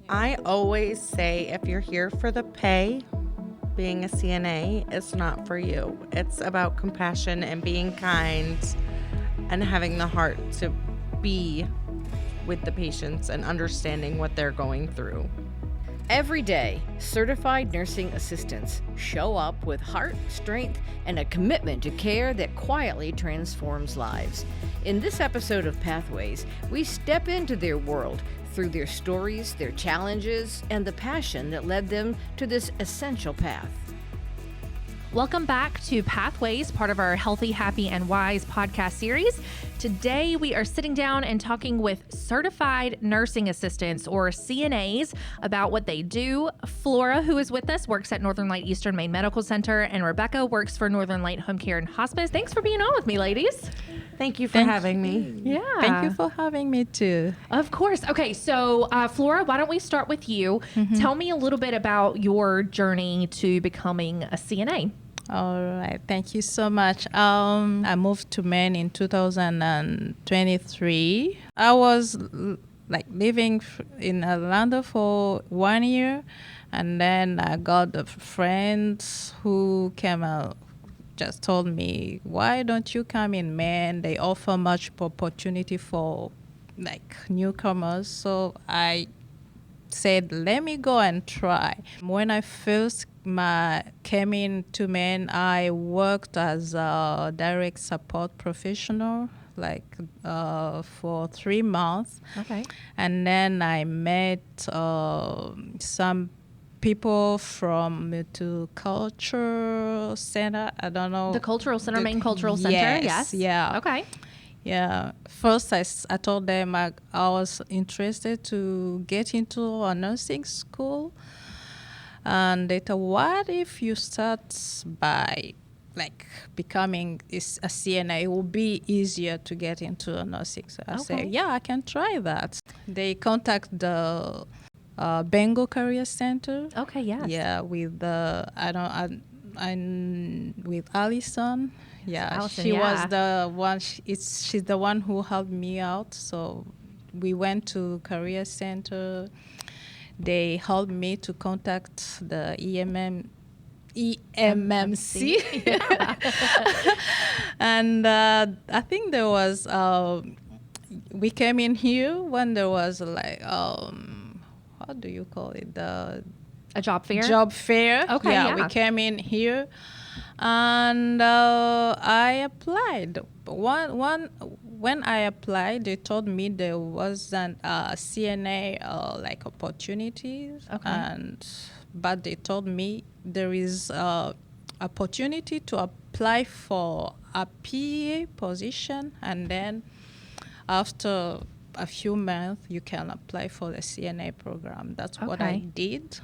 I always say if you're here for the pay, being a CNA is not for you. It's about compassion and being kind and having the heart to be with the patients and understanding what they're going through. Every day, certified nursing assistants show up with heart, strength, and a commitment to care that quietly transforms lives. In this episode of Pathways, we step into their world through their stories, their challenges, and the passion that led them to this essential path. Welcome back to Pathways, part of our Healthy, Happy, and Wise podcast series. Today, we are sitting down and talking with certified nursing assistants, or CNAs, about what they do. Flora, who is with us, works at Northern Light Eastern Maine Medical Center, and Rebecca works for Northern Light Home Care and Hospice. Thanks for being on with me, ladies. Thank you for having me. Yeah. Thank you for having me too. Of course. Okay, so Flora, why don't we start with you? Tell me a little bit about your journey to becoming a CNA. All right. Thank you so much. I moved to Maine in 2023. I was living in Atlanta for 1 year, and then I got a friend who came out, just told me, why don't you come in Maine? They offer much opportunity for newcomers. So I said, let me go and try. When I first came into Maine, I worked as a direct support professional for 3 months. Okay. And then I met some people from the cultural center. I don't know. The Cultural Center, Maine Cultural Center, yes. Yeah. Okay. Yeah. First, I told them I was interested to get into a nursing school. And they thought, what if you start by becoming a CNA? It will be easier to get into a nursing. So I said, yeah, I can try that. They contact the Bengal Career Center. Okay, yes. Yeah, with with Allison. Yeah, Allison, she yeah. was the one. She's the one who helped me out. So we went to Career Center. They helped me to contact the EMMC. Yeah. And I think there was, we came in here when there was how do you call it? A job fair? Job fair. Okay, yeah. We came in here and I applied. When I applied, they told me there wasn't CNA opportunities, but they told me there is opportunity to apply for a PA position, and then after a few months you can apply for the CNA program. That's what I did.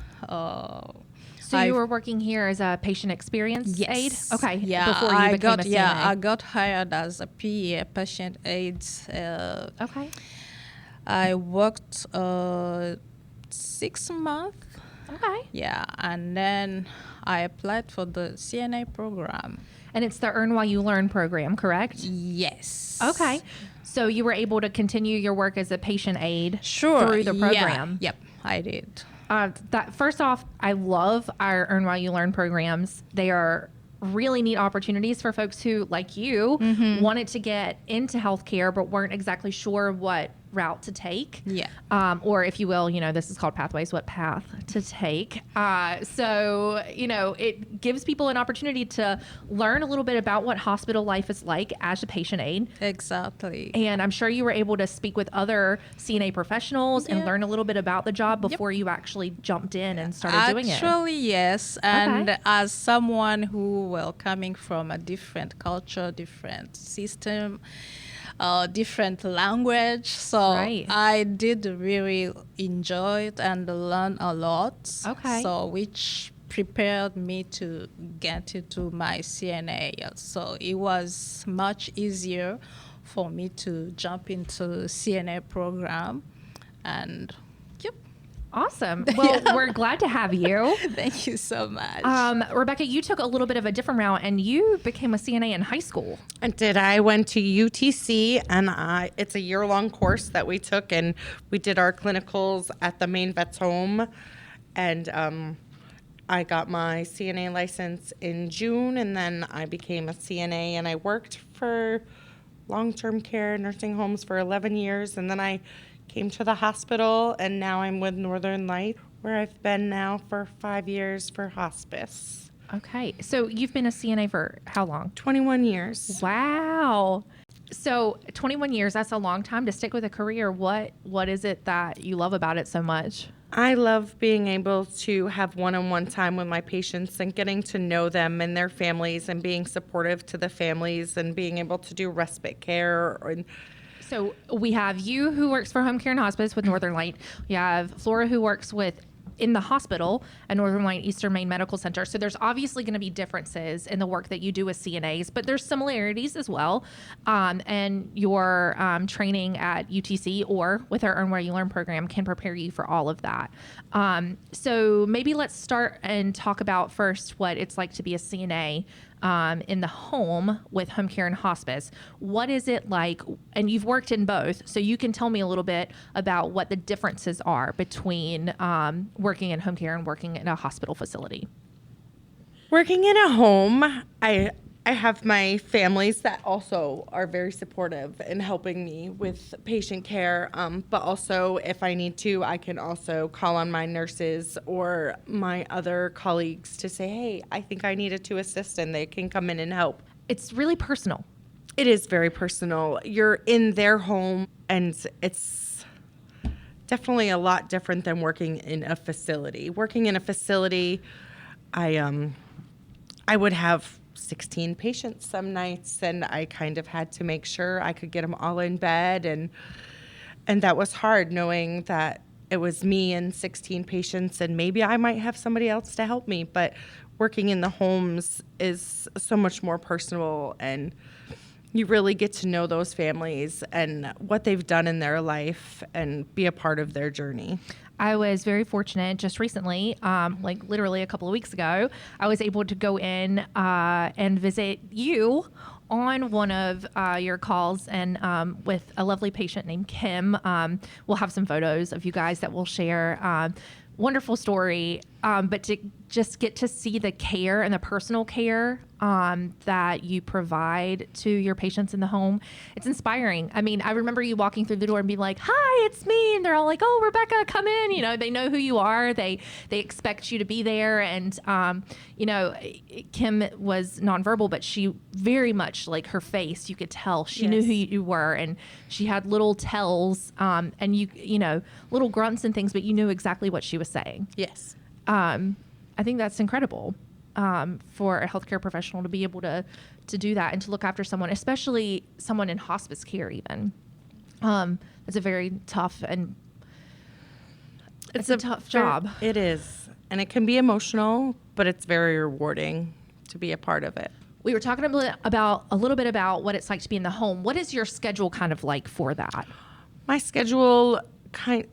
So you were working here as a patient experience aide? Okay. Yeah. Before you became a CNA. Yeah, I got hired as a PA, patient aide. Okay. I worked 6 months. Okay. Yeah, and then I applied for the CNA program. And it's the Earn While You Learn program, correct? Yes. Okay. So you were able to continue your work as a patient aide through the program. Yeah. Yep, I did. First off, I love our Earn While You Learn programs. They are really neat opportunities for folks who, like you, wanted to get into healthcare but weren't exactly sure what route to take. Yeah. Or if you will, this is called Pathways, what path to take. So, it gives people an opportunity to learn a little bit about what hospital life is like as a patient aide. Exactly. And I'm sure you were able to speak with other CNA professionals and learn a little bit about the job before you actually jumped in and started doing it. Actually, yes. And as someone who, coming from a different culture, different system, different language. So I did really enjoy it and learn a lot. Okay. So which prepared me to get into my CNA. So it was much easier for me to jump into CNA program. And Awesome. Well, we're glad to have you. Thank you so much. Rebecca, you took a little bit of a different route and you became a CNA in high school. I went to UTC, and it's a year-long course that we took, and we did our clinicals at the Maine Vets Home, and I got my CNA license in June, and then I became a CNA, and I worked for long-term care nursing homes for 11 years, and then I came to the hospital, and now I'm with Northern Light, where I've been now for 5 years for hospice. Okay. So you've been a CNA for how long? 21 years. Wow. So 21 years, that's a long time to stick with a career. What is it that you love about it so much? I love being able to have one-on-one time with my patients and getting to know them and their families and being supportive to the families and being able to do respite care. So we have you who works for home care and hospice with Northern Light. We have Flora who works in the hospital at Northern Light Eastern Maine Medical Center. So there's obviously going to be differences in the work that you do with CNAs, but there's similarities as well. And your training at UTC or with our Earn Where You Learn program can prepare you for all of that. So maybe let's start and talk about first what it's like to be a CNA in the home with home care and hospice. What is it like? And you've worked in both, so you can tell me a little bit about what the differences are between working in home care and working in a hospital facility. Working in a home, I have my families that also are very supportive in helping me with patient care. But also, if I need to, I can also call on my nurses or my other colleagues to say, hey, I think I needed to assist, and they can come in and help. It's really personal. It is very personal. You're in their home, and it's definitely a lot different than working in a facility. Working in a facility, I would have 16 patients some nights, and I kind of had to make sure I could get them all in bed, and that was hard, knowing that it was me and 16 patients, and maybe I might have somebody else to help me. But working in the homes is so much more personal, and you really get to know those families and what they've done in their life and be a part of their journey. I was very fortunate just recently, like literally a couple of weeks ago, I was able to go in and visit you on one of your calls, and with a lovely patient named Kim. We'll have some photos of you guys that we'll share. Wonderful story, but to just get to see the care and the personal care that you provide to your patients in the home, it's inspiring. I mean, I remember you walking through the door and being like, "Hi, it's me," and they're all like, "Oh, Rebecca, come in." You know, they know who you are. They expect you to be there, and you know, Kim was nonverbal, but she very much, like, her face, you could tell she knew who you were, and she had little tells, and you know, little grunts and things, but you knew exactly what she was saying. Yes. I think that's incredible for a healthcare professional to be able to do that and to look after someone, especially someone in hospice care even. It's a very tough and it's a tough job. It is. And it can be emotional, but it's very rewarding to be a part of it. We were talking a little bit about what it's like to be in the home. What is your schedule kind of like for that? My schedule,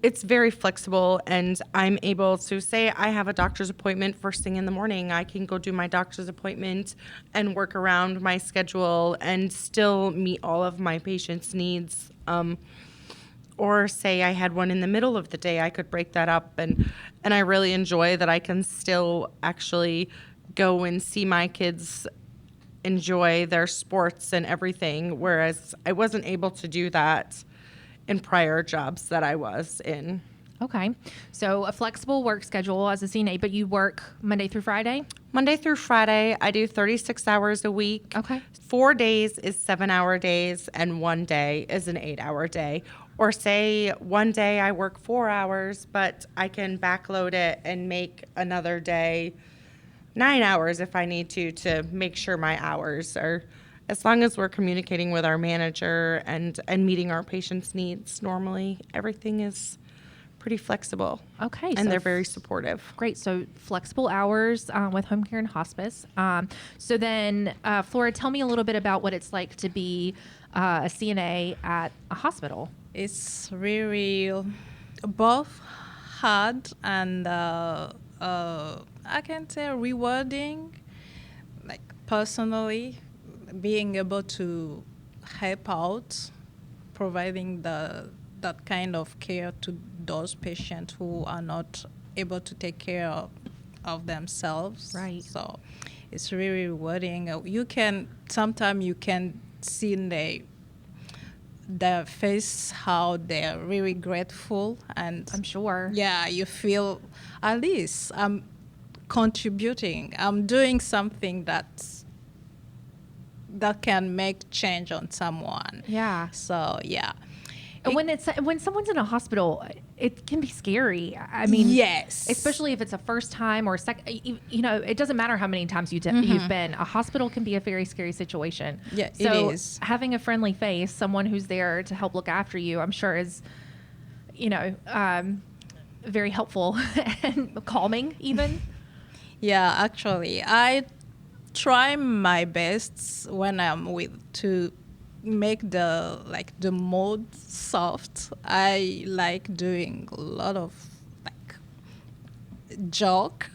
it's very flexible, and I'm able to say I have a doctor's appointment first thing in the morning. I can go do my doctor's appointment and work around my schedule and still meet all of my patients' needs. Or say I had one in the middle of the day, I could break that up, and I really enjoy that I can still actually go and see my kids enjoy their sports and everything, whereas I wasn't able to do that in prior jobs that I was in. Okay. So a flexible work schedule as a CNA, but you work Monday through Friday? Monday through Friday, I do 36 hours a week. Okay. 4 days is 7-hour days, and 1 day is an 8-hour day. Or say one day I work 4 hours, but I can backload it and make another day 9 hours if I need to make sure my hours are, as long as we're communicating with our manager and meeting our patients' needs normally, everything is pretty flexible. Okay. And so they're very supportive. Great. So flexible hours with home care and hospice. So then, Flora, tell me a little bit about what it's like to be a CNA at a hospital. It's really both hard and I can say rewarding. Like personally, being able to help out, providing that kind of care to those patients who are not able to take care of themselves. Right. So it's really rewarding. Sometimes you can see in their face how they're really grateful, and I'm sure. yeah, you feel at least I'm contributing. I'm doing something that can make change on someone. Yeah. So yeah. And when someone's in a hospital, it can be scary. I mean, yes, especially if it's a first time or second. You know, it doesn't matter how many times you've been. A hospital can be a very scary situation. Yeah, so it is. Having a friendly face, someone who's there to help look after you, I'm sure is, very helpful and calming even. Yeah, actually, I try my best when I'm to make the mood soft. I like doing a lot of joke.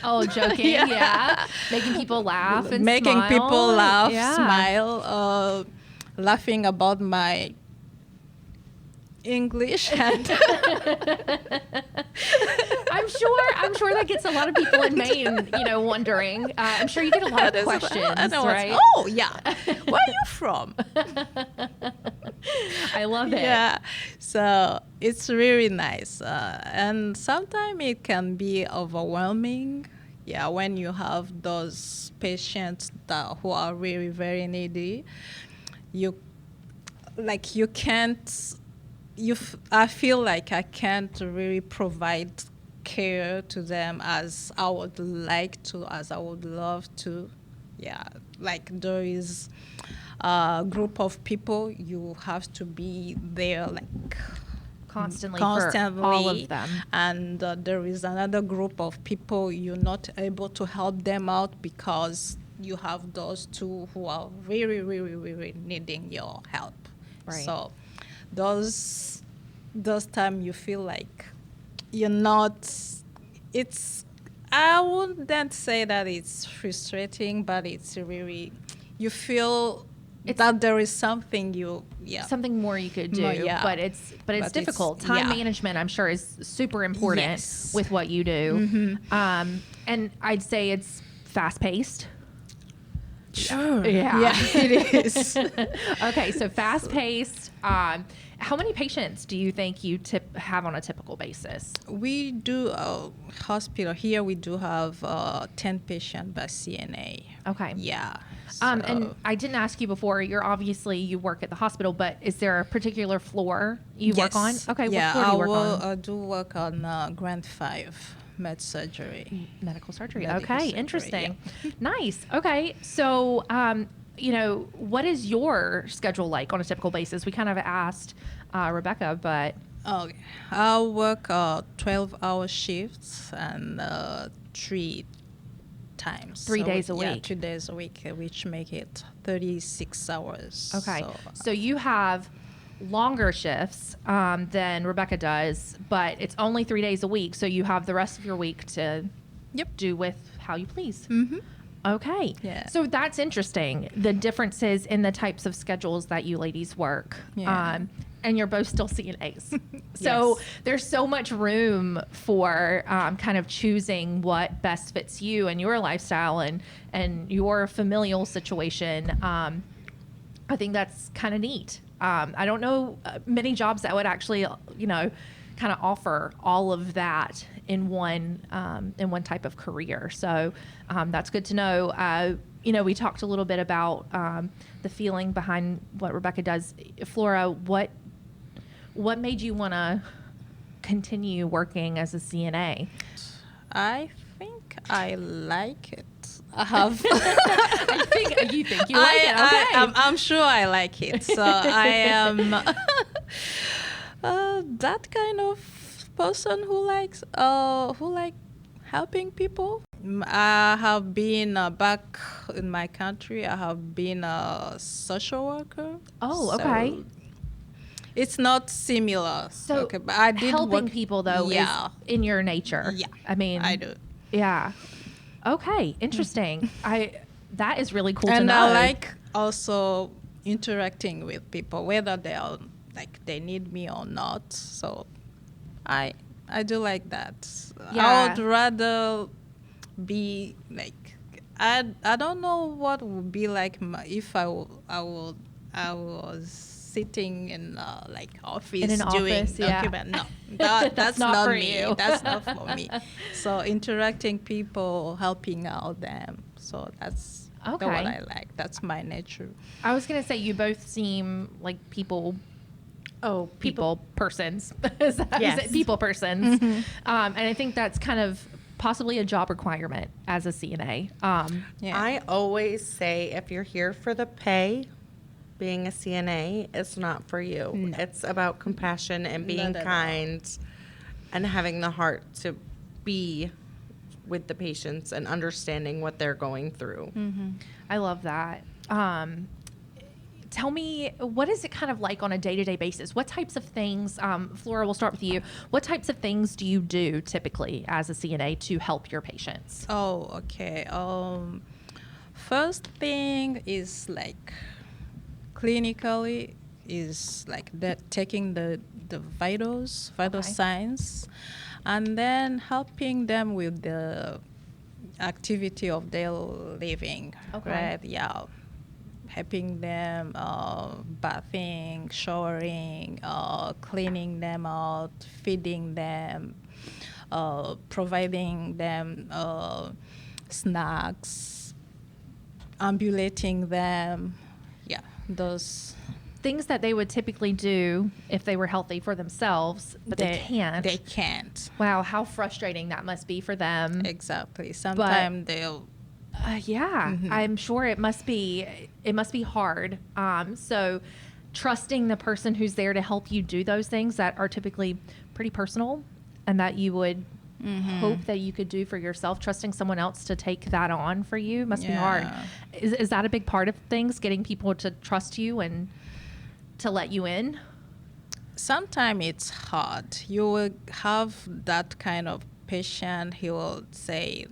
Oh, joking, yeah. Making people laugh and making smile. people laugh, Yeah. smile, laughing about my English and I'm sure that gets a lot of people in Maine, wondering. I'm sure you get a lot of questions, right? Oh yeah, where are you from? I love it. Yeah, so it's really nice, and sometimes it can be overwhelming. Yeah, when you have those patients who are really very needy, can't. I feel like I can't really provide care to them as I would like to, as I would love to. Yeah, like there is a group of people you have to be there Constantly for all of them. and there is another group of people you're not able to help them out because you have those two who are really, really, really needing your help. Right. So those times you feel like you're not, I wouldn't say that it's frustrating, but it's really, you feel that there is something something more you could do, yeah. but it's difficult. Time management, I'm sure, is super important with what you do. And I'd say it's fast paced. Sure. Yeah, it is. Okay, so fast paced. How many patients do you think you have on a typical basis? We do hospital here. We do have 10 patients by CNA. Okay. Yeah. And I didn't ask you before. You work at the hospital, but is there a particular floor you work on? Okay. Yeah, what floor do you work on? I do work on Grand 5 med surgery. Medical surgery. Medical Okay. surgery, Interesting. Nice. Okay. So, what is your schedule like on a typical basis? We kind of asked Rebecca, but. Okay. I work 12-hour shifts and 3 times. 3 days a week. Yeah, 2 days a week, which make it 36 hours. Okay. So you have longer shifts than Rebecca does, but it's only 3 days a week. So you have the rest of your week to do with how you please. Mm-hmm. Okay. Yeah. So that's interesting. The differences in the types of schedules that you ladies work. Yeah. And you're both still CNAs. So there's so much room for kind of choosing what best fits you and your lifestyle and your familial situation. I think that's kind of neat. I don't know many jobs that would actually, kind of offer all of that in one type of career. So that's good to know. We talked a little bit about the feeling behind what Rebecca does. Flora, what made you want to continue working as a CNA? I think I like it. I have. You think you like it? Okay. I'm sure I like it. So I am that kind of person who likes helping people. I have been back in my country. I have been a social worker. Oh, okay. So it's not similar. So okay, but I did helping work, people though yeah, is in your nature. yeah. I mean, I do. yeah. Okay, interesting. That is really cool to And know. I like also interacting with people, whether they are like they need me or not. So I do like that. Yeah. I would rather be like I don't know what would be like if I was sitting in like office In an doing office, yeah. document. No, that's not not for me. you. That's not for me. So interacting people, helping out them. So that's Okay. what I like. That's my nature. I was gonna say you both seem like people persons. Is that Yes. it? People persons. And I think that's kind of possibly a job requirement as a CNA. Yeah. I always say if you're here for the pay, being a CNA is not for you. No. It's about compassion and being Not at all. kind and having the heart to be with the patients and understanding what they're going through. I love that. Tell me, what is it kind of like on a day-to-day basis? What types of things, Flora, we'll start with you. What types of things do you do typically as a CNA to help your patients? Oh, okay. First thing is like clinically is like that taking the vital Okay. signs, and then helping them with the activity of their living. Okay. Right? Yeah. Helping them bathing, showering, cleaning them out, feeding them, providing them snacks, ambulating them. Yeah, those. Things that they would typically do if they were healthy for themselves, but they can't. They can't. Wow, how frustrating that must be for them. Exactly. Sometimes they'll. Yeah, I'm sure it must be hard. So trusting the person who's there to help you do those things that are typically pretty personal and that you would hope that you could do for yourself, trusting someone else to take that on for you must be hard. Yeah. Is that a big part of things, getting people to trust you and to let you in? Sometimes it's hard. You will have that kind of patient. He will say,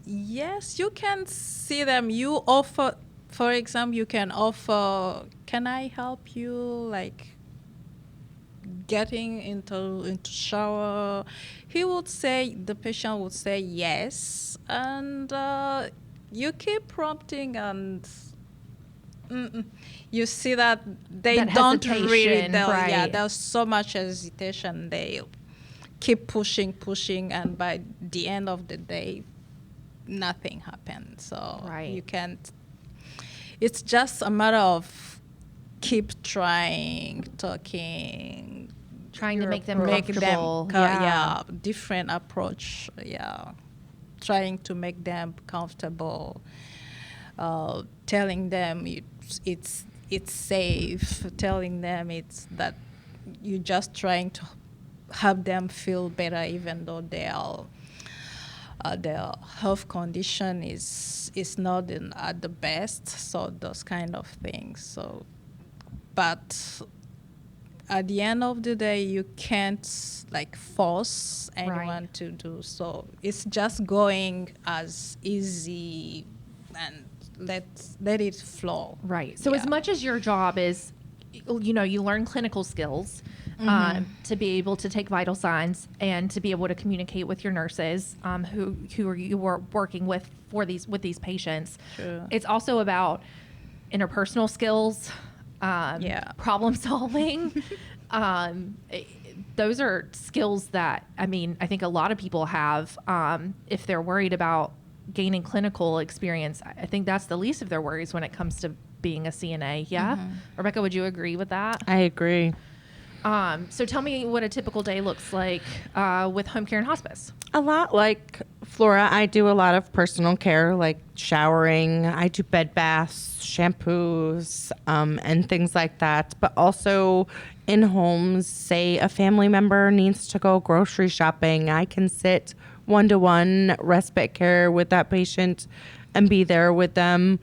yes, you can see them. You offer, for example, you can offer, can I help you, like, getting into shower? He would say, the patient would say yes, and you keep prompting, and you see that they That don't hesitation, really, yeah, right. there's so much hesitation. They keep pushing, and by the end of the day, nothing happens. So Right. you can't. It's just a matter of keep trying, talking, Trying to make them make comfortable. them, yeah, different approach. Yeah, trying to make them comfortable. Telling them it's safe. Telling them it's that you're just trying to help them feel better, even though their health condition is not at the best. So those kind of things. So, but at the end of the day, you can't like force anyone Right. to do so. It's just going as easy and let it flow. Right. So as Yeah. much as your job is, you learn clinical skills to be able to take vital signs and to be able to communicate with your nurses who you are working with with these patients. True. It's also about interpersonal skills, Yeah. problem solving. Those are skills that, I think a lot of people have if they're worried about gaining clinical experience. I think that's the least of their worries when it comes to being a CNA. Yeah. Rebecca, would you agree with that? I agree. So tell me what a typical day looks like with home care and hospice. A lot like Flora, I do a lot of personal care, like showering. I do bed baths, shampoos, and things like that. But also in homes, say a family member needs to go grocery shopping, I can sit one-to-one respite care with that patient and be there with them.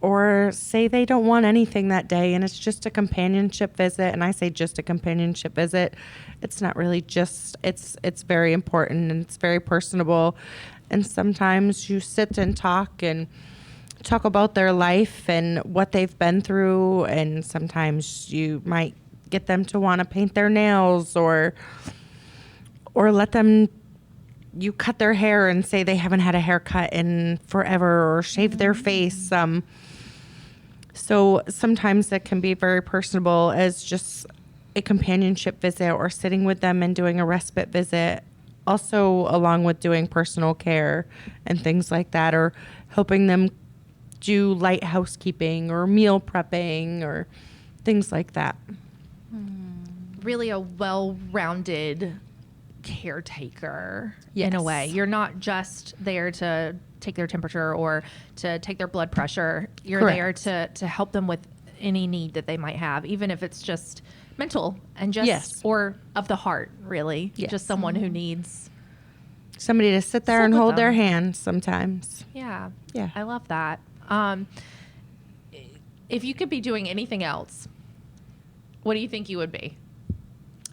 or say they don't want anything that day and it's just a companionship visit. And I say just a companionship visit. It's not really just, it's very important and it's very personable. And sometimes you sit and talk about their life and what they've been through. And sometimes you might get them to want to paint their nails or let them, you cut their hair and say they haven't had a haircut in forever or shave their face. So sometimes it can be very personable as just a companionship visit or sitting with them and doing a respite visit. Also, along with doing personal care and things like that, or helping them do light housekeeping or meal prepping or things like that. Really a well-rounded caretaker in a Yes. way. You're not just there to take their temperature or to take their blood pressure. You're Correct. there to help them with any need that they might have, even if it's just mental and just Yes. or of the heart, really. Yes. Just someone who needs Somebody to sit there Sit and with hold their them. hand sometimes. Yeah. Yeah. I love that. If you could be doing anything else, what do you think you would be?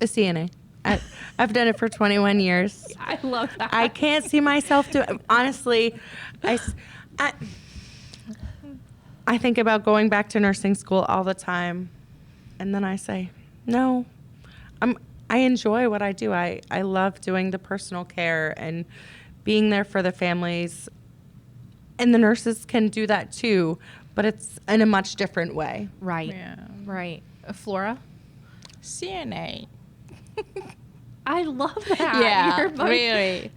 A CNA. I've done it for 21 years. I love that. I can't see myself doing. Honestly, I think about going back to nursing school all the time, and then I say, no. I enjoy what I do. I love doing the personal care and being there for the families, and the nurses can do that too, but it's in a much different way. Right. Yeah. Right. Flora? CNA. I love that. Yeah, You're both- really.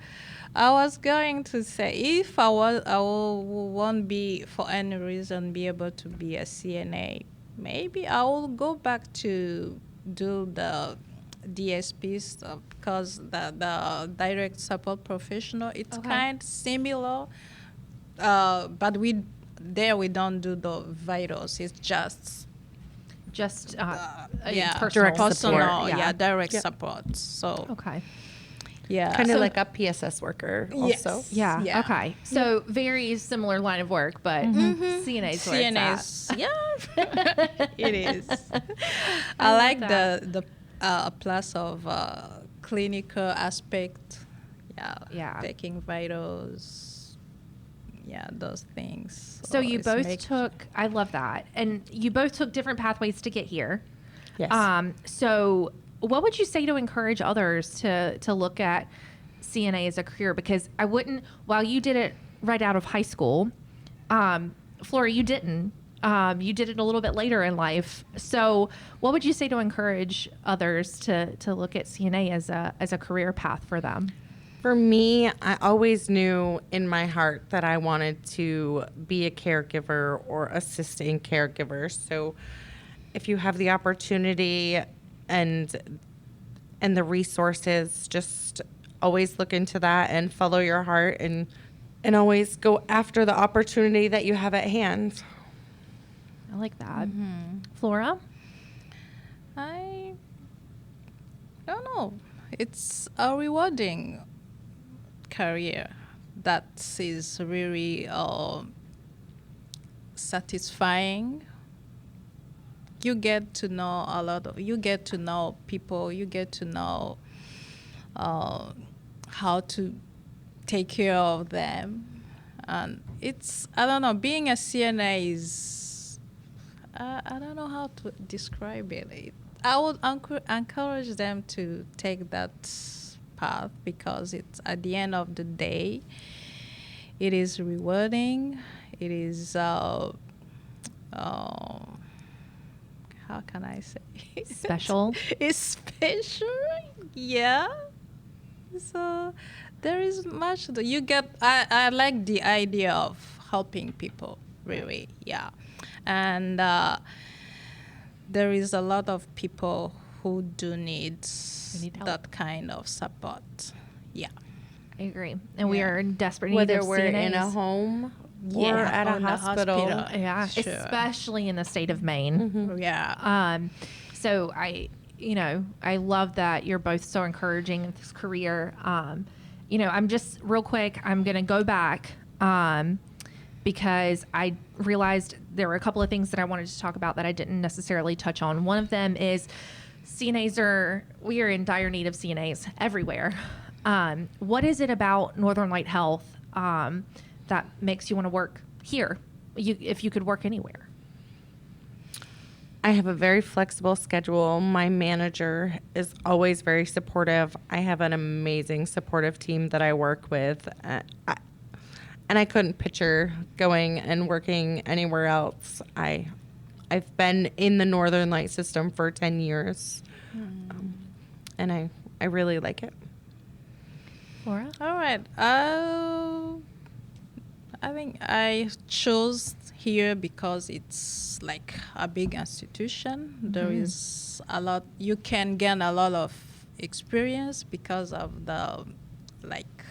I was going to say, if I won't be for any reason be able to be a CNA, maybe I will go back to do the DSP stuff because the direct support professional, it's Okay. kind similar, but we don't do the vitals. It's just Just yeah, personal direct support. yeah, direct Yep. support. So Okay. yeah, Kind of So- like a PSS worker Yes. also. Yeah. Yeah. Okay. So very similar line of work, but CNA's where it's at. CNAs, yeah, it is. I love like that. the plus of clinical aspect. Yeah, Yeah. taking vitals. Yeah, those things. So you it's both took, I love that. And you both took different pathways to get here. Yes. So what would you say to encourage others to look at CNA as a career? Because I wouldn't, while you did it right out of high school, Flora, you didn't. You did it a little bit later in life. So what would you say to encourage others to look at CNA as a career path for them? For me, I always knew in my heart that I wanted to be a caregiver or assisting caregivers. So if you have the opportunity and the resources, just always look into that and follow your heart and always go after the opportunity that you have at hand. I like that. Flora? I don't know. It's a rewarding career that is really satisfying. You get to know you get to know people, you get to know how to take care of them. And it's, I don't know, being a CNA is, I don't know how to describe it. I would encourage them to take that path because it's, at the end of the day, it is rewarding. It is, how can I say? Special? It's special, yeah. So there is much that you get. I like the idea of helping people, really, yeah. And there is a lot of people who do need need help. that kind of support, yeah. I agree. And we Yeah. are in desperate need Whether of we're in a CNAs. home or Yeah, at a on the hospital. Yeah, Sure. especially in the state of Maine. Yeah. So I love that you're both so encouraging in this career. I'm just real quick. I'm going to go back because I realized there were a couple of things that I wanted to talk about that I didn't necessarily touch on. One of them is we are in dire need of CNAs everywhere. What is it about Northern Light Health that makes you want to work here if you could work anywhere? I have a very flexible schedule. My manager is always very supportive. I have an amazing supportive team that I work with. And I couldn't picture going and working anywhere else. I've been in the Northern Light system for 10 years. And I really like it. Laura? All right. I think I chose here because it's like a big institution. There is a lot, you can gain a lot of experience because of the like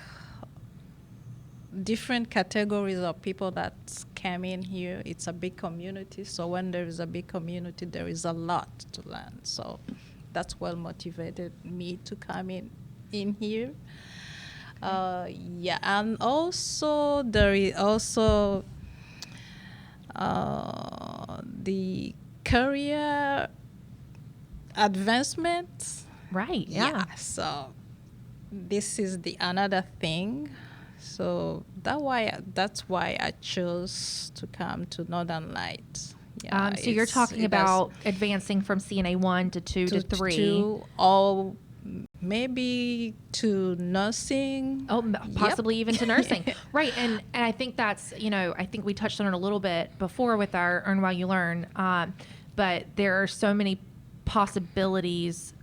different categories of people that came in here. It's a big community. So when there is a big community, there is a lot to learn. So that's what motivated me to come in here. Yeah, and also there is also the career advancement. Right. Yeah. So this is the another thing. So that's why I chose to come to Northern Light. Yeah, So you're talking about advancing from CNA 1 to 2 to 3. To, or maybe to nursing. Oh, possibly even to nursing. Right. And I think that's, I think we touched on it a little bit before with our Earn While You Learn. But there are so many possibilities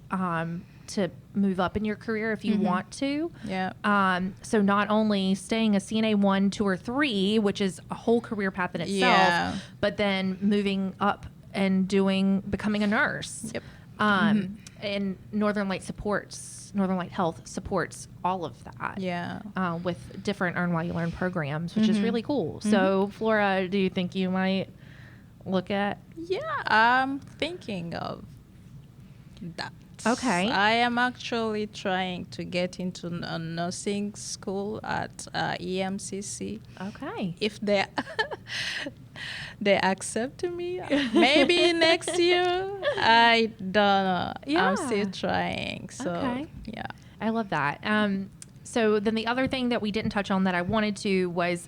to move up in your career if you want to. Yeah. So not only staying a CNA 1, 2, or 3, which is a whole career path in itself, but then moving up and becoming a nurse. Yep. And Northern Light Health supports all of that. Yeah. With different Earn While You Learn programs, which is really cool. So, Flora, do you think you might look at? Yeah, I'm thinking of that. Okay. I am actually trying to get into a nursing school at EMCC. Okay. If they accept me, maybe next year. I don't know. Yeah. I'm still trying. So, Okay. yeah. I love that. So then the other thing that we didn't touch on that I wanted to was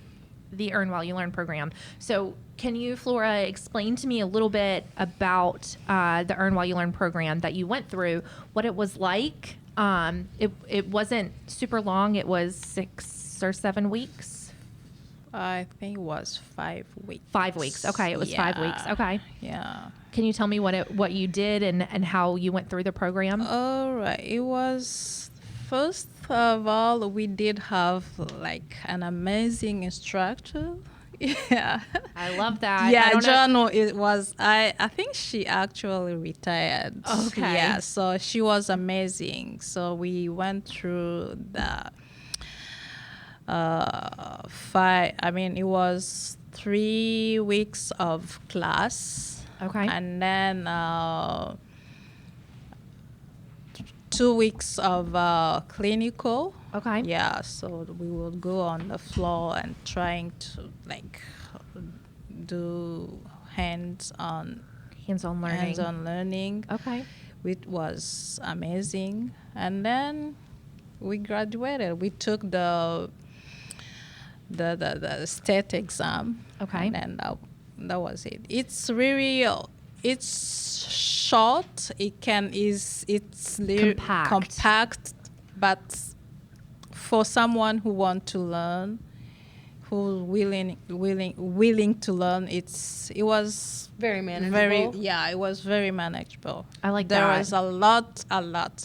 the Earn While You Learn program. So can you, Flora, explain to me a little bit about the Earn While You Learn program that you went through, what it was like? It wasn't super long. It was 6 or 7 weeks. I think it was 5 weeks. 5 weeks. Okay, it was 5 weeks. Okay. Yeah. Can you tell me what you did and how you went through the program? All right. It was, first of all, we did have like an amazing instructor. Yeah. I love that. Yeah, Jono, it was, I think she actually retired. Okay. Yeah, so she was amazing. So we went through the it was 3 weeks of class. Okay. And then 2 weeks of clinical. Okay. Yeah, so we will go on the floor and trying to do hands-on learning. Okay. Which was amazing. And then we graduated. We took the state exam. Okay. And then that was it. It's really it's short. It's compact, but for someone who want to learn, who willing to learn, it was Very manageable. It was very manageable. I like there that. was a lot,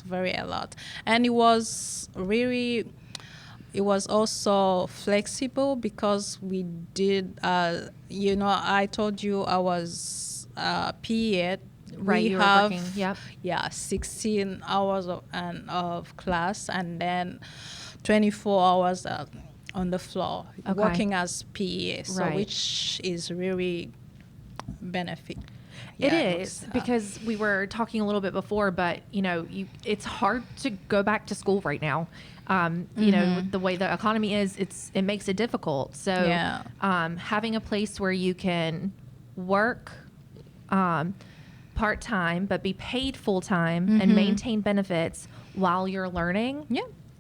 very a lot, and it was really. It was also flexible because we did. I told you I was PA. Right, We you were have working. Yep. 16 hours of class, and then 24 hours on the floor working as PA. So Right. which is really benefit. It is because we were talking a little bit before, but it's hard to go back to school right now. With the way the economy is, it makes it difficult. So having a place where you can work part-time but be paid full-time and maintain benefits while you're learning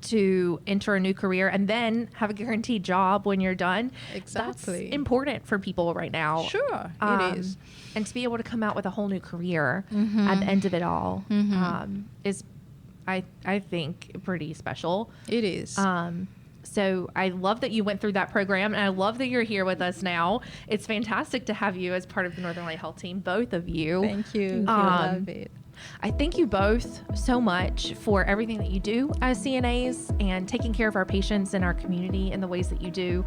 to enter a new career and then have a guaranteed job when you're done. Exactly. That's important for people right now. Sure, it is. And to be able to come out with a whole new career at the end of it all is, I think, pretty special. It is. So I love that you went through that program, and I love that you're here with us now. It's fantastic to have you as part of the Northern Light Health team, both of you. Thank you. I love it. I thank you both so much for everything that you do as CNAs and taking care of our patients and our community in the ways that you do.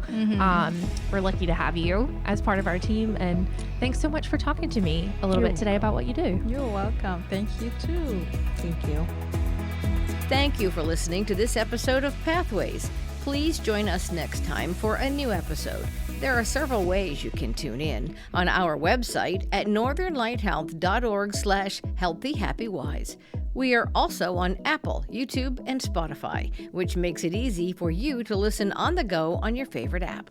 We're lucky to have you as part of our team, and thanks so much for talking to me a little bit today about what you do. You're welcome. Thank you too. Thank you. Thank you for listening to this episode of Pathways. Please join us next time for a new episode. There are several ways you can tune in on our website at northernlighthealth.org/healthyhappywise. We are also on Apple, YouTube, and Spotify, which makes it easy for you to listen on the go on your favorite app.